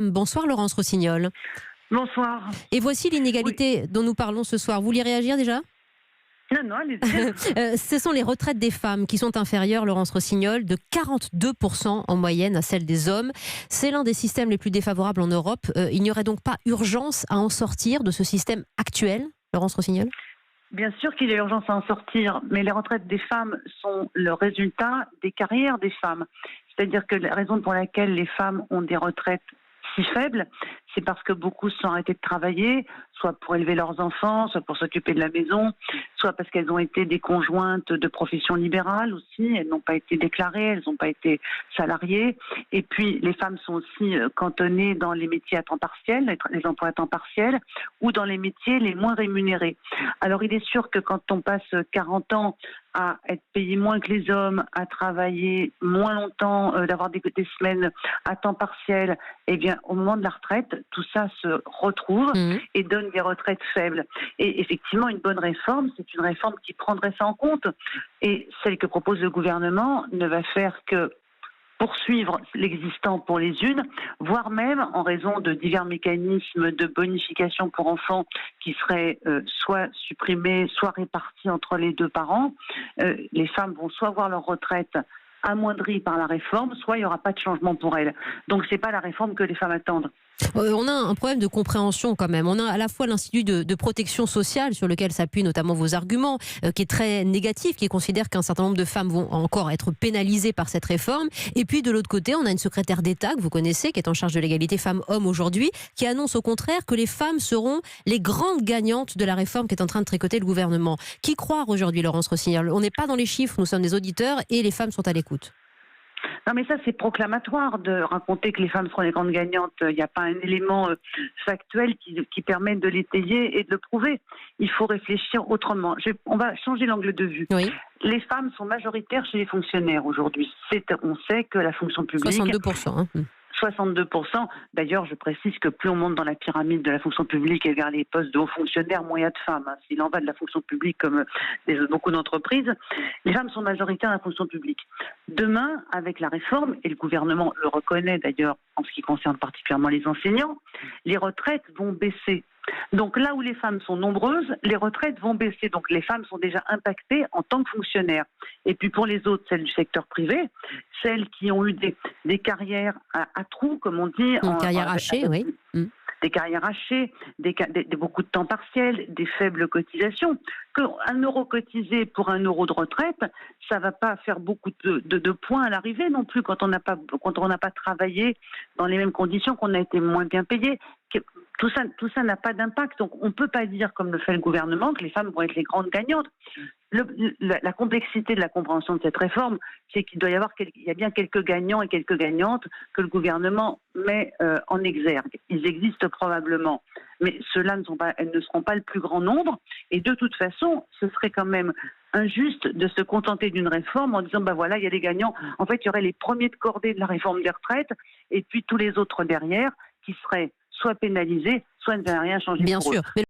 Bonsoir Laurence Rossignol. Bonsoir. Et voici Oui. l'inégalité dont nous parlons ce soir. Vous voulez réagir déjà? Non, non, allez-y. Ce sont les retraites des femmes qui sont inférieures, Laurence Rossignol, de 42% en moyenne à celles des hommes. C'est l'un des systèmes les plus défavorables en Europe. Il n'y aurait donc pas urgence à en sortir de ce système actuel, Laurence Rossignol? Bien sûr qu'il y a urgence à en sortir, mais les retraites des femmes sont le résultat des carrières des femmes. C'est-à-dire que la raison pour laquelle les femmes ont des retraites si faibles, c'est parce que beaucoup se sont arrêtées de travailler, soit pour élever leurs enfants, soit pour s'occuper de la maison, soit parce qu'elles ont été des conjointes de profession libérale aussi, elles n'ont pas été déclarées, elles n'ont pas été salariées. Et puis les femmes sont aussi cantonnées dans les métiers à temps partiel, les emplois à temps partiel, ou dans les métiers les moins rémunérés. Alors il est sûr que quand on passe 40 ans à être payé moins que les hommes, à travailler moins longtemps, d'avoir des semaines à temps partiel, eh bien, au moment de la retraite, tout ça se retrouve et donne des retraites faibles. Et effectivement, une bonne réforme, c'est une réforme qui prendrait ça en compte. Et celle que propose le gouvernement ne va faire que poursuivre l'existant pour les unes, voire même en raison de divers mécanismes de bonification pour enfants qui seraient soit supprimés, soit répartis entre les deux parents. Les femmes vont soit voir leur retraite amoindrie par la réforme, soit il n'y aura pas de changement pour elles. Donc c'est pas la réforme que les femmes attendent. On a un problème de compréhension quand même. On a à la fois l'Institut de protection sociale sur lequel s'appuient notamment vos arguments, qui est très négatif, qui considère qu'un certain nombre de femmes vont encore être pénalisées par cette réforme. Et puis de l'autre côté, on a une secrétaire d'État que vous connaissez, qui est en charge de l'égalité femmes-hommes aujourd'hui, qui annonce au contraire que les femmes seront les grandes gagnantes de la réforme qui est en train de tricoter le gouvernement. Qui croire aujourd'hui, Laurence Rossignol? On n'est pas dans les chiffres, nous sommes des auditeurs et les femmes sont à l'écoute. Non mais ça c'est proclamatoire de raconter que les femmes seront les grandes gagnantes. Il n'y a pas un élément factuel qui permet de l'étayer et de le prouver. Il faut réfléchir autrement. On va changer l'angle de vue. Oui. Les femmes sont majoritaires chez les fonctionnaires aujourd'hui. On sait que la fonction publique... 62%. Hein. 62%. D'ailleurs, je précise que plus on monte dans la pyramide de la fonction publique et vers les postes de hauts fonctionnaires, moins il y a de femmes. S'il en va de la fonction publique comme beaucoup d'entreprises, les femmes sont majoritaires dans la fonction publique. Demain, avec la réforme, et le gouvernement le reconnaît d'ailleurs en ce qui concerne particulièrement les enseignants, les retraites vont baisser. Donc là où les femmes sont nombreuses, les retraites vont baisser. Donc les femmes sont déjà impactées en tant que fonctionnaires. Et puis pour les autres, celles du secteur privé, celles qui ont eu des carrières à trous, comme on dit. Une carrière hachée, oui. Des carrières hachées, beaucoup de temps partiel, des faibles cotisations. Un euro cotisé pour un euro de retraite, ça ne va pas faire beaucoup de points à l'arrivée non plus quand on n'a pas travaillé dans les mêmes conditions, qu'on a été moins bien payé. Tout ça n'a pas d'impact. Donc on ne peut pas dire, comme le fait le gouvernement, que les femmes vont être les grandes gagnantes. La complexité de la compréhension de cette réforme, c'est qu'il doit y avoir il y a bien quelques gagnants et quelques gagnantes que le gouvernement met en exergue. Ils existent probablement, mais ceux-là elles ne seront pas le plus grand nombre. Et de toute façon, ce serait quand même injuste de se contenter d'une réforme en disant voilà, il y a des gagnants. En fait, il y aurait les premiers de cordée de la réforme des retraites et puis tous les autres derrière qui seraient soit pénalisés, soit ne verraient rien changer Bien pour sûr. eux.